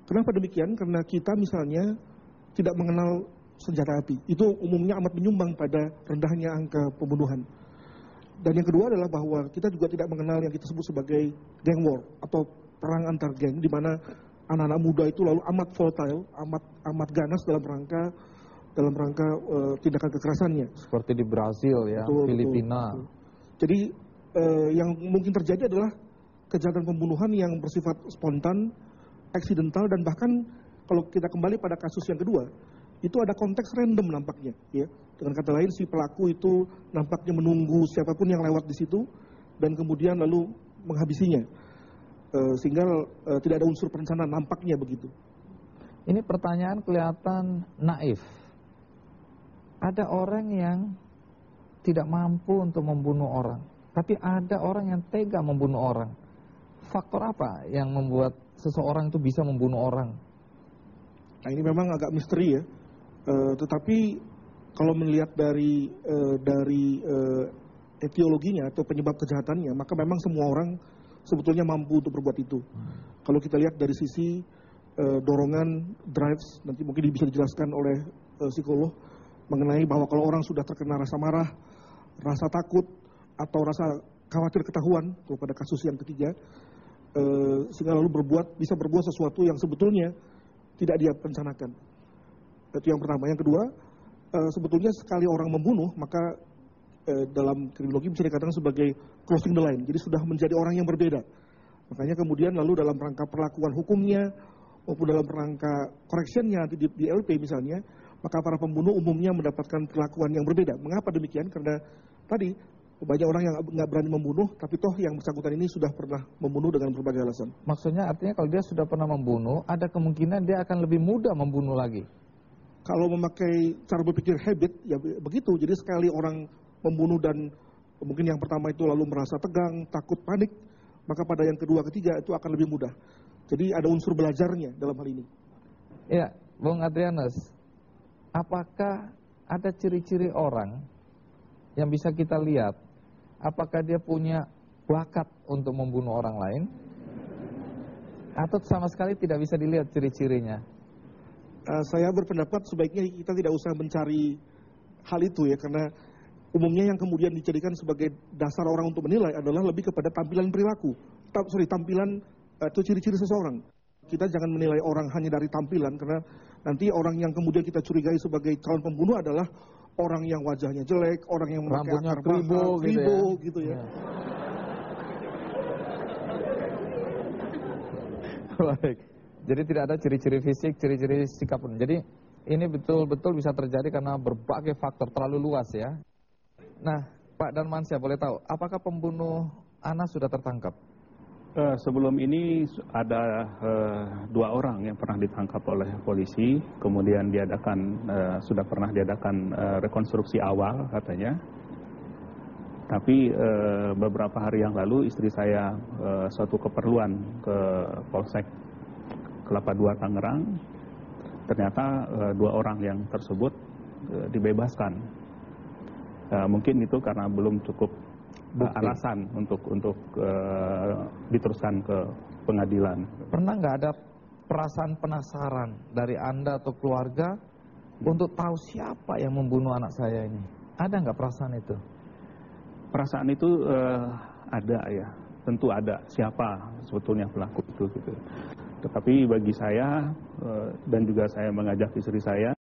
Kenapa demikian? Karena kita misalnya tidak mengenal senjata api. Itu umumnya amat menyumbang pada rendahnya angka pembunuhan. Dan yang kedua adalah bahwa kita juga tidak mengenal yang kita sebut sebagai gang war atau perang antar geng, di mana anak-anak muda itu lalu amat volatile, amat ganas dalam rangka tindakan kekerasannya. Seperti di Brasil ya, betul, Filipina. betul. Jadi yang mungkin terjadi adalah kejahatan pembunuhan yang bersifat spontan, aksidental, dan bahkan kalau kita kembali pada kasus yang kedua, itu ada konteks random nampaknya, ya. Dengan kata lain, si pelaku itu nampaknya menunggu siapapun yang lewat di situ dan kemudian lalu menghabisinya, sehingga tidak ada unsur perencanaan, nampaknya begitu. Ini pertanyaan kelihatan naif. Ada orang yang tidak mampu untuk membunuh orang, tapi ada orang yang tega membunuh orang. Faktor apa yang membuat seseorang itu bisa membunuh orang? Nah, ini memang agak misteri ya. Tetapi kalau melihat dari etiologinya atau penyebab kejahatannya, maka memang semua orang sebetulnya mampu untuk berbuat itu. Kalau kita lihat dari sisi dorongan, drives, nanti mungkin bisa dijelaskan oleh psikolog mengenai bahwa kalau orang sudah terkena rasa marah, rasa takut, atau rasa khawatir ketahuan, kalau pada kasus yang ketiga, sehingga lalu bisa berbuat sesuatu yang sebetulnya tidak dia rencanakan. Itu yang pertama. Yang kedua, sebetulnya sekali orang membunuh, maka dalam kriminologi bisa dikatakan sebagai crossing the line. Jadi sudah menjadi orang yang berbeda. Makanya kemudian lalu dalam rangka perlakuan hukumnya maupun dalam rangka correctionnya di LP misalnya, maka para pembunuh umumnya mendapatkan perlakuan yang berbeda. Mengapa demikian? Karena tadi banyak orang yang nggak berani membunuh, tapi toh yang bersangkutan ini sudah pernah membunuh dengan berbagai alasan. Maksudnya artinya kalau dia sudah pernah membunuh, ada kemungkinan dia akan lebih mudah membunuh lagi. Kalau memakai cara berpikir habit, ya begitu. Jadi sekali orang membunuh dan mungkin yang pertama itu lalu merasa tegang, takut, panik, maka pada yang kedua, ketiga itu akan lebih mudah. Jadi ada unsur belajarnya dalam hal ini. Ya, Bung Adrianus, apakah ada ciri-ciri orang yang bisa kita lihat? Apakah dia punya bakat untuk membunuh orang lain? Atau sama sekali tidak bisa dilihat ciri-cirinya? Saya berpendapat sebaiknya kita tidak usah mencari hal itu ya, karena umumnya yang kemudian dijadikan sebagai dasar orang untuk menilai adalah lebih kepada tampilan perilaku, tampilan atau ciri-ciri seseorang. Kita jangan menilai orang hanya dari tampilan, karena nanti orang yang kemudian kita curigai sebagai calon pembunuh adalah orang yang wajahnya jelek, orang yang memakai rambutnya akar mahal, kribo gitu ya. Baik. Jadi tidak ada ciri-ciri fisik, ciri-ciri sikap pun. Jadi ini betul-betul bisa terjadi karena berbagai faktor, terlalu luas ya. Nah, Pak Darmansyah boleh tahu, apakah pembunuh Anas sudah tertangkap? Sebelum ini ada 2 orang yang pernah ditangkap oleh polisi, kemudian sudah pernah diadakan rekonstruksi awal katanya. Tapi beberapa hari yang lalu istri saya suatu keperluan ke Polsek Kelapa II Tangerang, ternyata 2 orang yang tersebut dibebaskan. Mungkin itu karena belum cukup alasan untuk diteruskan ke pengadilan. Pernah nggak ada perasaan penasaran dari Anda atau keluarga untuk tahu siapa yang membunuh anak saya ini? Ada nggak perasaan itu? Perasaan itu ada ya, tentu ada siapa sebetulnya pelaku itu gitu. Tetapi bagi saya dan juga saya mengajak istri saya